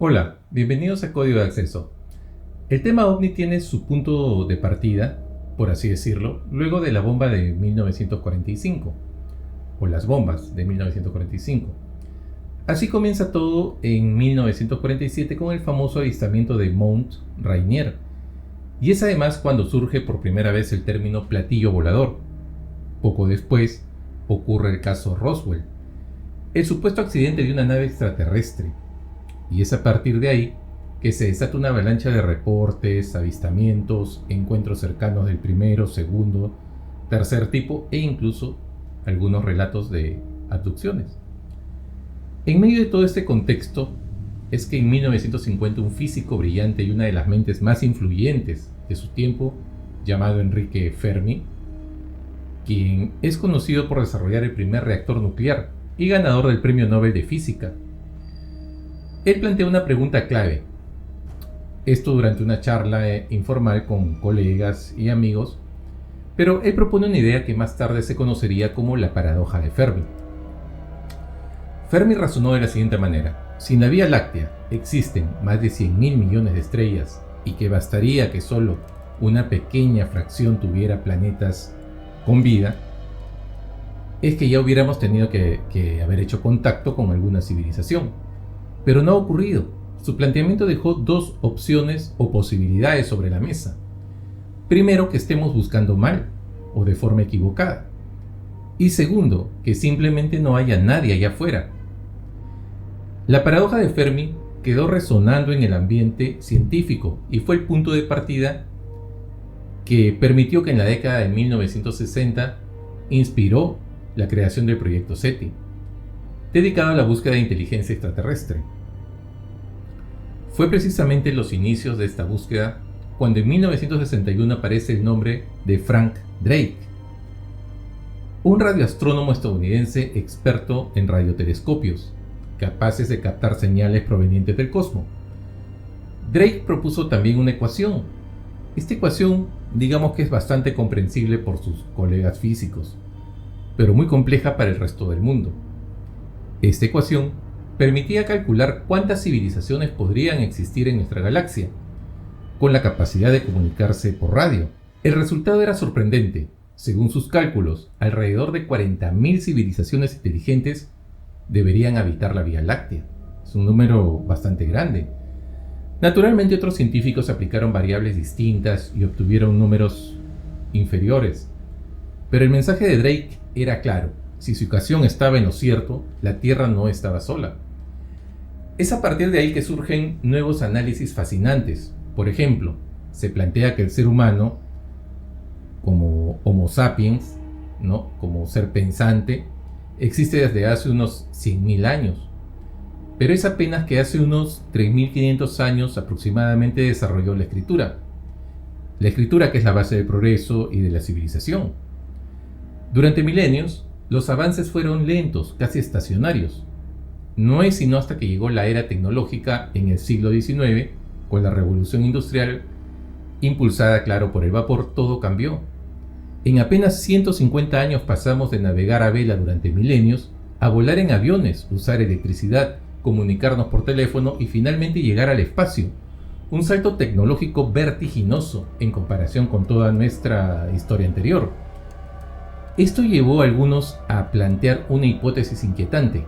Hola, bienvenidos a Código de Acceso. El tema OVNI tiene su punto de partida, por así decirlo, luego de la bomba de 1945, o las bombas de 1945. Así comienza todo en 1947 con el famoso avistamiento de Mount Rainier, y es además cuando surge por primera vez el término platillo volador. Poco después ocurre el caso Roswell, el supuesto accidente de una nave extraterrestre, y es a partir de ahí que se desata una avalancha de reportes, avistamientos, encuentros cercanos del primero, segundo, tercer tipo e incluso algunos relatos de abducciones. En medio de todo este contexto es que en 1950 un físico brillante y una de las mentes más influyentes de su tiempo, llamado Enrique Fermi, quien es conocido por desarrollar el primer reactor nuclear y ganador del Premio Nobel de Física, él plantea una pregunta clave. Esto durante una charla informal con colegas y amigos, pero él propone una idea que más tarde se conocería como la paradoja de Fermi. Fermi razonó de la siguiente manera: si en la Vía Láctea existen más de 100.000 millones de estrellas y que bastaría que solo una pequeña fracción tuviera planetas con vida, es que ya hubiéramos tenido que haber hecho contacto con alguna civilización. Pero no ha ocurrido. Su planteamiento dejó dos opciones o posibilidades sobre la mesa. Primero, que estemos buscando mal o de forma equivocada. Y segundo, que simplemente no haya nadie allá afuera. La paradoja de Fermi quedó resonando en el ambiente científico y fue el punto de partida que permitió que en la década de 1960 inspiró la creación del proyecto SETI, dedicado a la búsqueda de inteligencia extraterrestre. Fue precisamente en los inicios de esta búsqueda cuando en 1961 aparece el nombre de Frank Drake, un radioastrónomo estadounidense experto en radiotelescopios, capaces de captar señales provenientes del cosmos. Drake propuso también una ecuación. Esta ecuación, digamos que es bastante comprensible por sus colegas físicos, pero muy compleja para el resto del mundo. Esta ecuación permitía calcular cuántas civilizaciones podrían existir en nuestra galaxia, con la capacidad de comunicarse por radio. El resultado era sorprendente. Según sus cálculos, alrededor de 40.000 civilizaciones inteligentes deberían habitar la Vía Láctea. Es un número bastante grande. Naturalmente, otros científicos aplicaron variables distintas y obtuvieron números inferiores, pero el mensaje de Drake era claro: si su ecuación estaba en lo cierto, la Tierra no estaba sola. Es a partir de ahí que surgen nuevos análisis fascinantes. Por ejemplo, se plantea que el ser humano, como Homo sapiens, ¿no?, como ser pensante, existe desde hace unos 100.000 años. Pero es apenas que hace unos 3.500 años aproximadamente desarrolló la escritura. La escritura, que es la base del progreso y de la civilización. Durante milenios, los avances fueron lentos, casi estacionarios. No es sino hasta que llegó la era tecnológica en el siglo XIX, con la revolución industrial, impulsada, claro, por el vapor, todo cambió. En apenas 150 años pasamos de navegar a vela durante milenios a volar en aviones, usar electricidad, comunicarnos por teléfono y finalmente llegar al espacio. Un salto tecnológico vertiginoso en comparación con toda nuestra historia anterior. Esto llevó a algunos a plantear una hipótesis inquietante.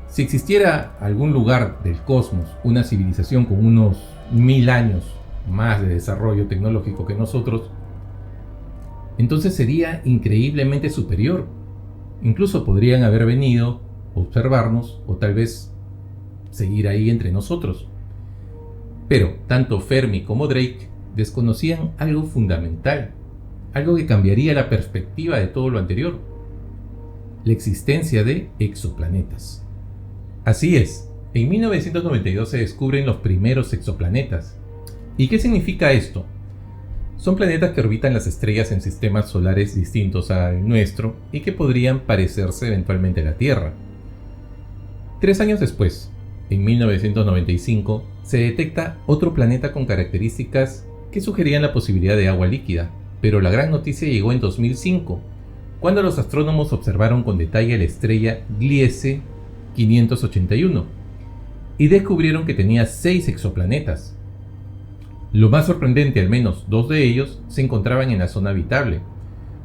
Si existiera algún lugar del cosmos, una civilización con unos 1000 años más de desarrollo tecnológico que nosotros, entonces sería increíblemente superior. Incluso podrían haber venido a observarnos o tal vez seguir ahí entre nosotros. Pero tanto Fermi como Drake desconocían algo fundamental, algo que cambiaría la perspectiva de todo lo anterior: la existencia de exoplanetas. Así es, en 1992 se descubren los primeros exoplanetas. ¿Y qué significa esto? Son planetas que orbitan las estrellas en sistemas solares distintos al nuestro y que podrían parecerse eventualmente a la Tierra. 3 años después, en 1995, se detecta otro planeta con características que sugerían la posibilidad de agua líquida, pero la gran noticia llegó en 2005, cuando los astrónomos observaron con detalle la estrella Gliese 581. y descubrieron que tenía 6 exoplanetas. Lo más sorprendente, al menos 2 de ellos se encontraban en la zona habitable,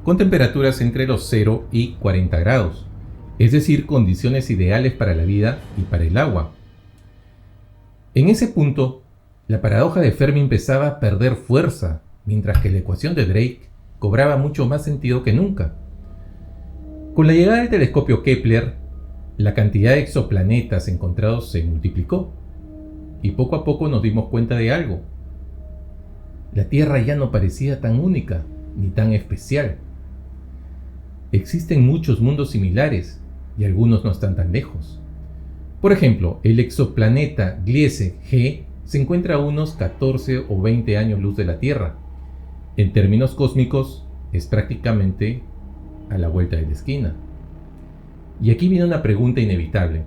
con temperaturas entre los 0 y 40 grados, es decir, condiciones ideales para la vida y para el agua. En ese punto, la paradoja de Fermi empezaba a perder fuerza, mientras que la ecuación de Drake cobraba mucho más sentido que nunca. Con la llegada del telescopio Kepler, la cantidad de exoplanetas encontrados se multiplicó, y poco a poco nos dimos cuenta de algo. La Tierra ya no parecía tan única ni tan especial. Existen muchos mundos similares y algunos no están tan lejos. Por ejemplo, el exoplaneta Gliese G se encuentra a unos 14 o 20 años luz de la Tierra. En términos cósmicos, es prácticamente a la vuelta de la esquina. Y aquí viene una pregunta inevitable.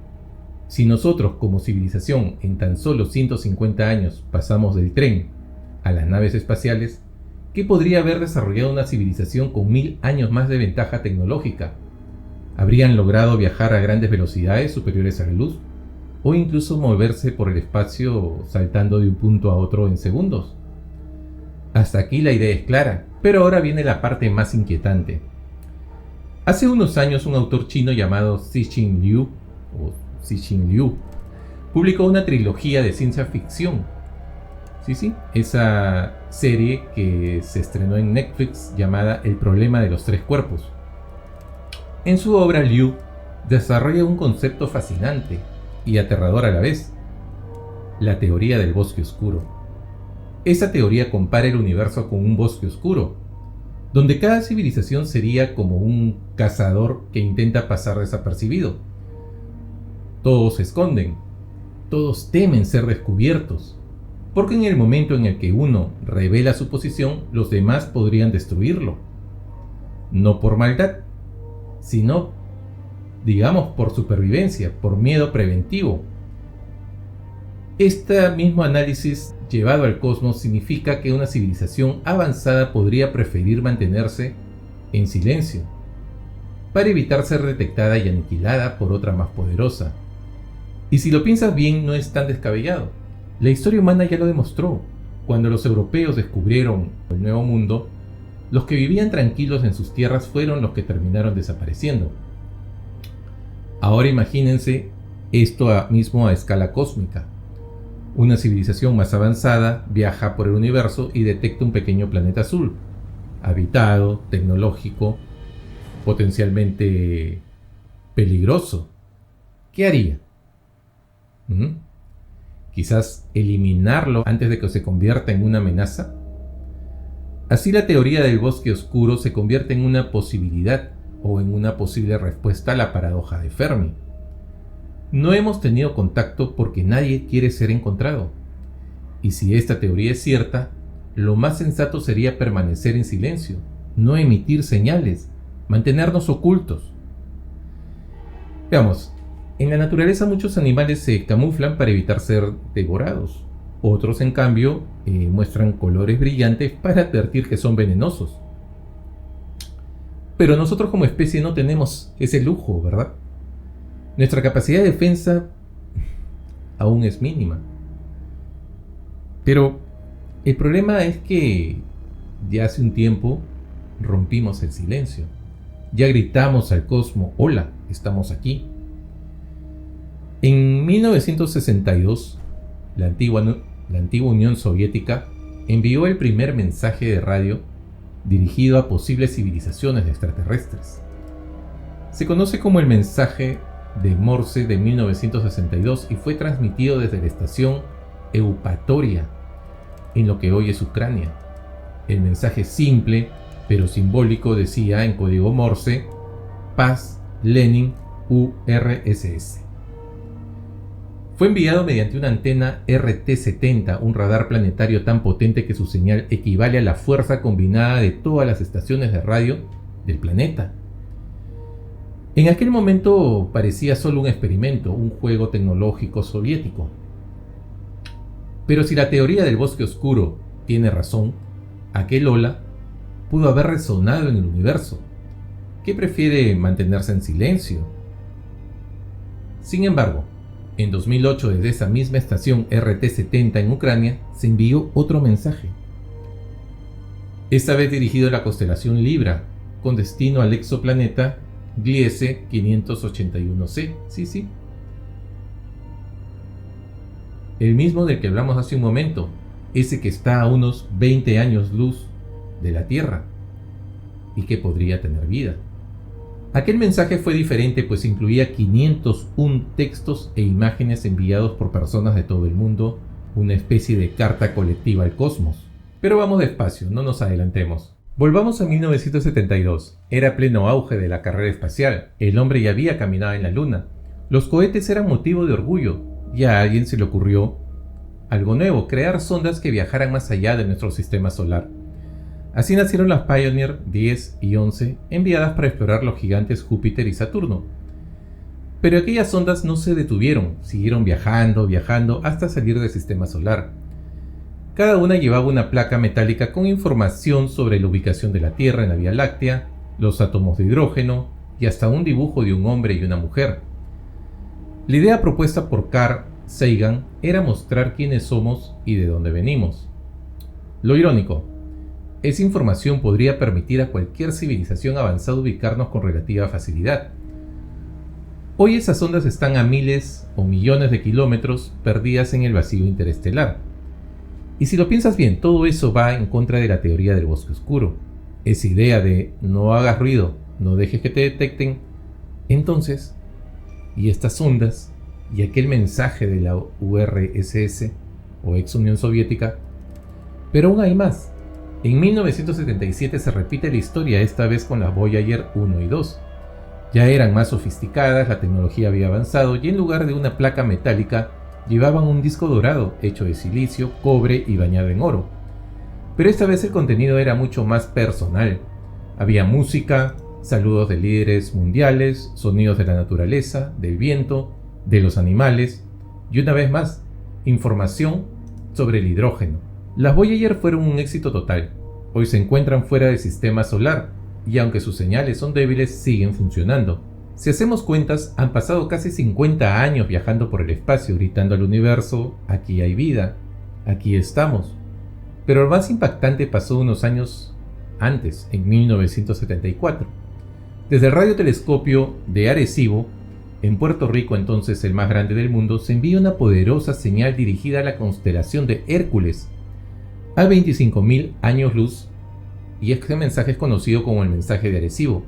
Si nosotros como civilización en tan solo 150 años pasamos del tren a las naves espaciales, ¿qué podría haber desarrollado una civilización con 1000 años más de ventaja tecnológica? ¿Habrían logrado viajar a grandes velocidades superiores a la luz? ¿O incluso moverse por el espacio saltando de un punto a otro en segundos? Hasta aquí la idea es clara, pero ahora viene la parte más inquietante. Hace unos años un autor chino llamado Cixin Liu publicó una trilogía de ciencia ficción. Sí, esa serie que se estrenó en Netflix llamada El problema de los tres cuerpos. En su obra, Liu desarrolla un concepto fascinante y aterrador a la vez: la teoría del bosque oscuro. Esa teoría compara el universo con un bosque oscuro, donde cada civilización sería como un cazador que intenta pasar desapercibido. Todos se esconden, todos temen ser descubiertos, porque en el momento en el que uno revela su posición, los demás podrían destruirlo. No por maldad, sino, digamos, por supervivencia, por miedo preventivo. Este mismo análisis llevado al cosmos significa que una civilización avanzada podría preferir mantenerse en silencio, para evitar ser detectada y aniquilada por otra más poderosa. Y si lo piensas bien, no es tan descabellado. La historia humana ya lo demostró. Cuando los europeos descubrieron el Nuevo Mundo, los que vivían tranquilos en sus tierras fueron los que terminaron desapareciendo. Ahora imagínense esto mismo a escala cósmica. Una civilización más avanzada viaja por el universo y detecta un pequeño planeta azul, habitado, tecnológico, potencialmente peligroso. ¿Qué haría? ¿Quizás eliminarlo antes de que se convierta en una amenaza? Así la teoría del bosque oscuro se convierte en una posibilidad o en una posible respuesta a la paradoja de Fermi. No hemos tenido contacto porque nadie quiere ser encontrado. Y si esta teoría es cierta, lo más sensato sería permanecer en silencio, no emitir señales, mantenernos ocultos. Veamos, en la naturaleza muchos animales se camuflan para evitar ser devorados. Otros, en cambio, muestran colores brillantes para advertir que son venenosos. Pero nosotros como especie no tenemos ese lujo, ¿verdad? Nuestra capacidad de defensa aún es mínima. Pero el problema es que ya hace un tiempo rompimos el silencio. Ya gritamos al cosmos: hola, estamos aquí. En 1962, la antigua Unión Soviética envió el primer mensaje de radio dirigido a posibles civilizaciones extraterrestres. Se conoce como el mensaje de Morse de 1962 y fue transmitido desde la estación Eupatoria, en lo que hoy es Ucrania. El mensaje simple pero simbólico decía en código Morse: Paz, Lenin, URSS. Fue enviado mediante una antena RT-70, un radar planetario tan potente que su señal equivale a la fuerza combinada de todas las estaciones de radio del planeta. En aquel momento parecía solo un experimento, un juego tecnológico soviético. Pero si la teoría del bosque oscuro tiene razón, aquel hola pudo haber resonado en el universo. ¿Qué prefiere mantenerse en silencio? Sin embargo, En 2008, desde esa misma estación RT-70 en Ucrania, se envió otro mensaje. Esta vez dirigido a la constelación Libra, con destino al exoplaneta Gliese 581c. Sí. El mismo del que hablamos hace un momento, ese que está a unos 20 años luz de la Tierra y que podría tener vida. Aquel mensaje fue diferente, pues incluía 501 textos e imágenes enviados por personas de todo el mundo, una especie de carta colectiva al cosmos. Pero vamos despacio, no nos adelantemos. Volvamos a 1972. Era pleno auge de la carrera espacial. El hombre ya había caminado en la Luna. Los cohetes eran motivo de orgullo. Y a alguien se le ocurrió algo nuevo, crear sondas que viajaran más allá de nuestro sistema solar. Así nacieron las Pioneer 10 y 11, enviadas para explorar los gigantes Júpiter y Saturno. Pero aquellas sondas no se detuvieron, siguieron viajando hasta salir del sistema solar. Cada una llevaba una placa metálica con información sobre la ubicación de la Tierra en la Vía Láctea, los átomos de hidrógeno y hasta un dibujo de un hombre y una mujer. La idea propuesta por Carl Sagan era mostrar quiénes somos y de dónde venimos. Lo irónico, esa información podría permitir a cualquier civilización avanzada ubicarnos con relativa facilidad. Hoy esas ondas están a miles o millones de kilómetros perdidas en el vacío interestelar. Y si lo piensas bien, todo eso va en contra de la teoría del bosque oscuro. Esa idea de no hagas ruido, no dejes que te detecten. Entonces, ¿y estas ondas? ¿Y aquel mensaje de la URSS o ex Unión Soviética? Pero aún hay más. En 1977 se repite la historia, esta vez con las Voyager 1 y 2. Ya eran más sofisticadas, la tecnología había avanzado y en lugar de una placa metálica llevaban un disco dorado hecho de silicio, cobre y bañado en oro. Pero esta vez el contenido era mucho más personal. Había música, saludos de líderes mundiales, sonidos de la naturaleza, del viento, de los animales y una vez más, información sobre el hidrógeno. Las Voyager fueron un éxito total. Hoy se encuentran fuera del sistema solar y aunque sus señales son débiles, siguen funcionando. Si hacemos cuentas, han pasado casi 50 años viajando por el espacio, gritando al universo: aquí hay vida, aquí estamos. Pero lo más impactante pasó unos años antes, en 1974. Desde el radiotelescopio de Arecibo, en Puerto Rico, entonces el más grande del mundo, se envía una poderosa señal dirigida a la constelación de Hércules, a 25.000 años luz, y este mensaje es conocido como el mensaje de Arecibo.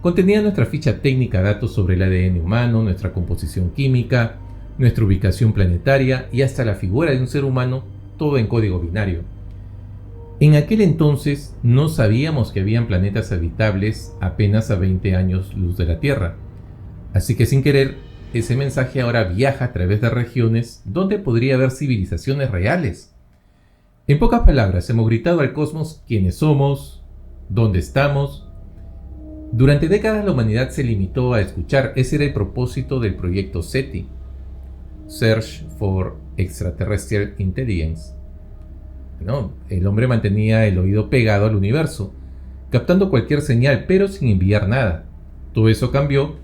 Contenía nuestra ficha técnica, datos sobre el ADN humano, nuestra composición química, nuestra ubicación planetaria y hasta la figura de un ser humano, todo en código binario. En aquel entonces no sabíamos que habían planetas habitables apenas a 20 años luz de la Tierra. Así que sin querer, ese mensaje ahora viaja a través de regiones donde podría haber civilizaciones reales. En pocas palabras, hemos gritado al cosmos quiénes somos, dónde estamos. Durante décadas la humanidad se limitó a escuchar. Ese era el propósito del proyecto SETI, Search for Extraterrestrial Intelligence. El hombre mantenía el oído pegado al universo, captando cualquier señal, pero sin enviar nada. Todo eso cambió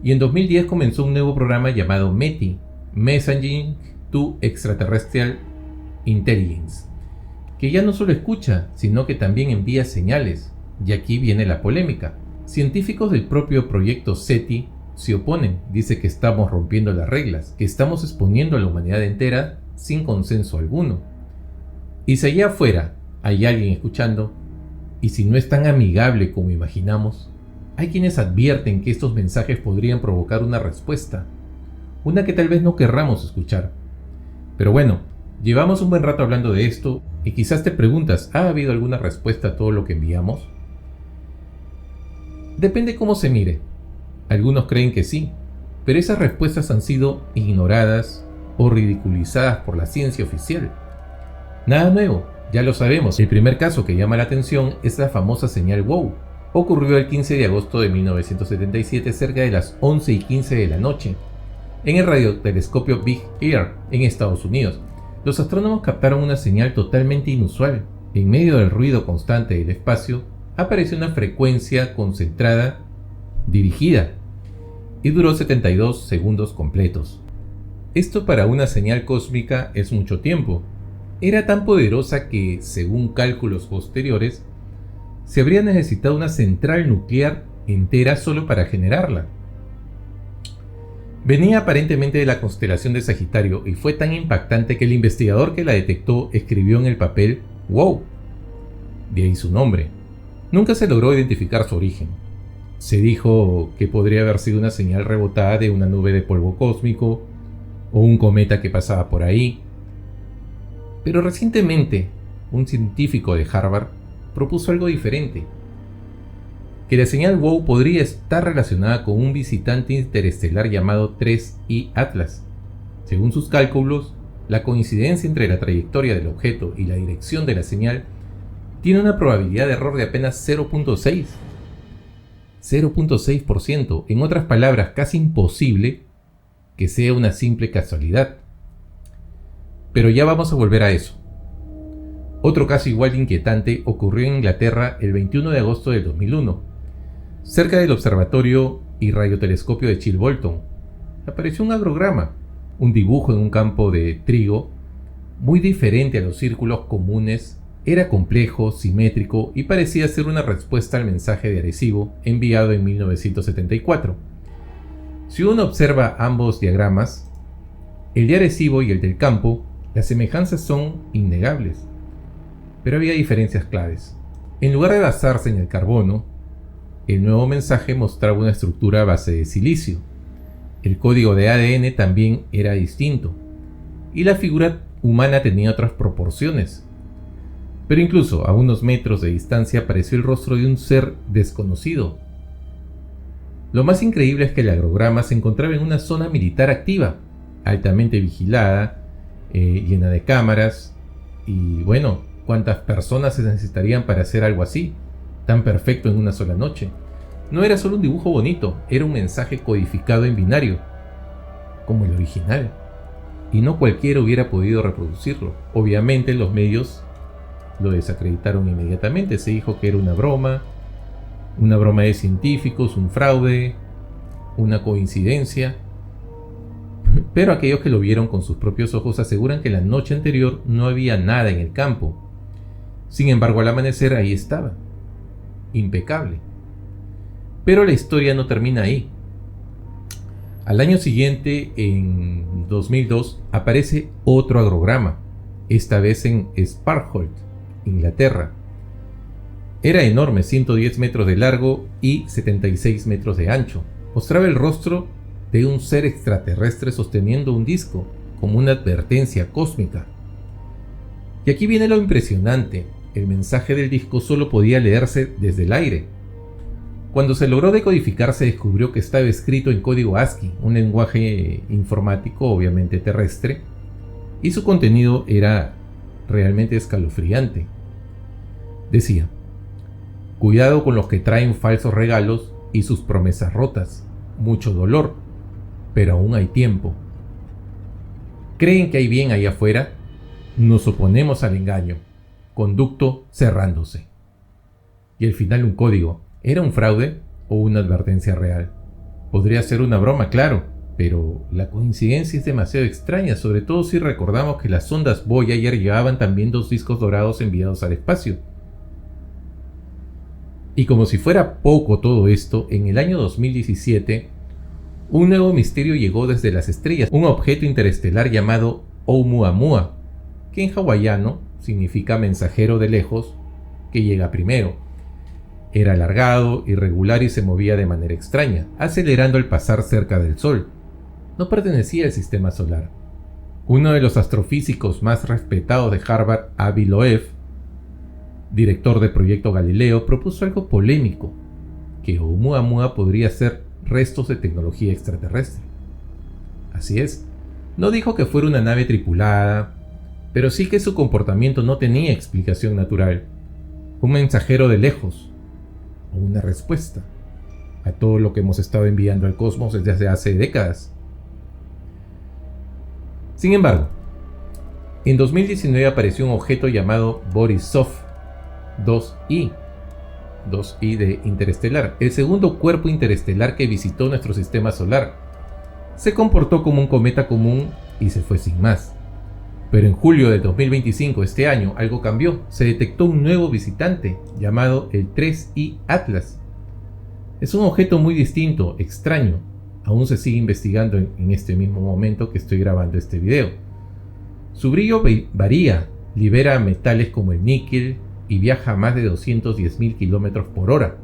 y en 2010 comenzó un nuevo programa llamado METI, Messaging to Extraterrestrial Intelligence, que ya no solo escucha, sino que también envía señales. Y aquí viene la polémica. Científicos del propio proyecto SETI se oponen, dice que estamos rompiendo las reglas, que estamos exponiendo a la humanidad entera sin consenso alguno. Y si allá afuera hay alguien escuchando, y si no es tan amigable como imaginamos, hay quienes advierten que estos mensajes podrían provocar una respuesta, una que tal vez no querramos escuchar. Pero bueno, llevamos un buen rato hablando de esto y quizás te preguntas, ¿ha habido alguna respuesta a todo lo que enviamos? Depende cómo se mire. Algunos creen que sí, pero esas respuestas han sido ignoradas o ridiculizadas por la ciencia oficial. Nada nuevo, ya lo sabemos. El primer caso que llama la atención es la famosa señal WOW. Ocurrió el 15 de agosto de 1977 cerca de las 11:15 de la noche, en el radiotelescopio Big Ear, en Estados Unidos. Los astrónomos captaron una señal totalmente inusual. En medio del ruido constante del espacio, apareció una frecuencia concentrada, dirigida, y duró 72 segundos completos. Esto para una señal cósmica es mucho tiempo. Era tan poderosa que, según cálculos posteriores, se habría necesitado una central nuclear entera solo para generarla. Venía aparentemente de la constelación de Sagitario y fue tan impactante que el investigador que la detectó escribió en el papel "Wow", de ahí su nombre. Nunca se logró identificar su origen. Se dijo que podría haber sido una señal rebotada de una nube de polvo cósmico o un cometa que pasaba por ahí. Pero recientemente, un científico de Harvard propuso algo diferente: que la señal WOW podría estar relacionada con un visitante interestelar llamado 3I Atlas. Según sus cálculos, la coincidencia entre la trayectoria del objeto y la dirección de la señal tiene una probabilidad de error de apenas 0.6. 0.6%, en otras palabras, casi imposible que sea una simple casualidad. Pero ya vamos a volver a eso. Otro caso igual de inquietante ocurrió en Inglaterra el 21 de agosto del 2001. Cerca del observatorio y radiotelescopio de Chilbolton, apareció un agrograma, un dibujo en un campo de trigo, muy diferente a los círculos comunes. Era complejo, simétrico y parecía ser una respuesta al mensaje de Arecibo enviado en 1974. Si uno observa ambos diagramas, el de Arecibo y el del campo, las semejanzas son innegables. Pero había diferencias claves. En lugar de basarse en el carbono, el nuevo mensaje mostraba una estructura a base de silicio. El código de ADN también era distinto, y la figura humana tenía otras proporciones. Pero incluso a unos metros de distancia apareció el rostro de un ser desconocido. Lo más increíble es que el agrograma se encontraba en una zona militar activa, altamente vigilada, llena de cámaras, y bueno, ¿cuántas personas se necesitarían para hacer algo así, tan perfecto en una sola noche? No era solo un dibujo bonito, era un mensaje codificado en binario, como el original, y no cualquiera hubiera podido reproducirlo. Obviamente los medios lo desacreditaron inmediatamente. Se dijo que era una broma de científicos, un fraude, una coincidencia. Pero aquellos que lo vieron con sus propios ojos aseguran que la noche anterior no había nada en el campo. Sin embargo, al amanecer ahí estaba, impecable. Pero la historia no termina ahí. Al año siguiente, en 2002, aparece otro agrograma, esta vez en Sparkholt, Inglaterra. Era enorme, 110 metros de largo y 76 metros de ancho. Mostraba el rostro de un ser extraterrestre sosteniendo un disco, como una advertencia cósmica. Y aquí viene lo impresionante: el mensaje del disco solo podía leerse desde el aire. Cuando se logró decodificar, se descubrió que estaba escrito en código ASCII, un lenguaje informático obviamente terrestre, y su contenido era realmente escalofriante. Decía: cuidado con los que traen falsos regalos y sus promesas rotas, mucho dolor, pero aún hay tiempo. ¿Creen que hay bien allá afuera? Nos oponemos al engaño. Conducto cerrándose. Y al final un código. ¿Era un fraude o una advertencia real? Podría ser una broma, claro, pero la coincidencia es demasiado extraña, sobre todo si recordamos que las sondas Voyager llevaban también 2 discos dorados enviados al espacio. Y como si fuera poco todo esto, en el año 2017, un nuevo misterio llegó desde las estrellas, un objeto interestelar llamado Oumuamua, que en hawaiano significa mensajero de lejos, que llega primero. Era alargado, irregular y se movía de manera extraña, acelerando al pasar cerca del Sol. No pertenecía al sistema solar. Uno de los astrofísicos más respetados de Harvard, Avi Loeb, director del proyecto Galileo, propuso algo polémico: que Oumuamua podría ser restos de tecnología extraterrestre. Así es, no dijo que fuera una nave tripulada, pero sí que su comportamiento no tenía explicación natural. Un mensajero de lejos, o una respuesta a todo lo que hemos estado enviando al cosmos desde hace décadas. Sin embargo, en 2019 apareció un objeto llamado Borisov 2I de interestelar, el segundo cuerpo interestelar que visitó nuestro sistema solar. Se comportó como un cometa común y se fue sin más. Pero en julio de 2025, este año, algo cambió. Se detectó un nuevo visitante llamado el 3I Atlas. Es un objeto muy distinto, extraño. Aún se sigue investigando en este mismo momento que estoy grabando este video. Su brillo varía, libera metales como el níquel y viaja a más de 210.000 km por hora.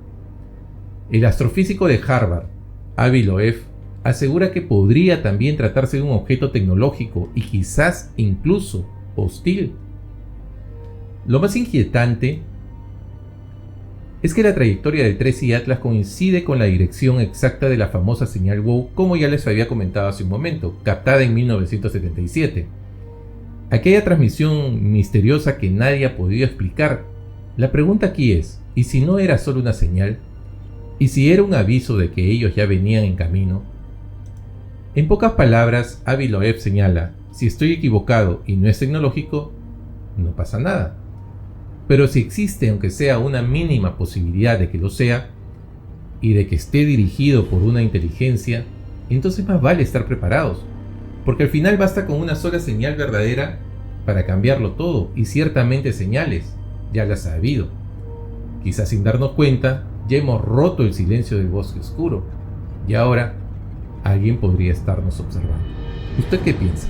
El astrofísico de Harvard, Avi Loeb, asegura que podría también tratarse de un objeto tecnológico y quizás incluso hostil. Lo más inquietante es que la trayectoria del 3I Atlas coincide con la dirección exacta de la famosa señal WOW, como ya les había comentado hace un momento, captada en 1977. Aquella transmisión misteriosa que nadie ha podido explicar. La pregunta aquí es, ¿y si no era solo una señal? ¿Y si era un aviso de que ellos ya venían en camino? En pocas palabras, Avi Loeb señala, si estoy equivocado y no es tecnológico, no pasa nada. Pero si existe, aunque sea una mínima posibilidad de que lo sea, y de que esté dirigido por una inteligencia, entonces más vale estar preparados, porque al final basta con una sola señal verdadera para cambiarlo todo, y ciertamente señales ya las ha habido. Quizás sin darnos cuenta, ya hemos roto el silencio del bosque oscuro, y ahora alguien podría estarnos observando. ¿Usted qué piensa?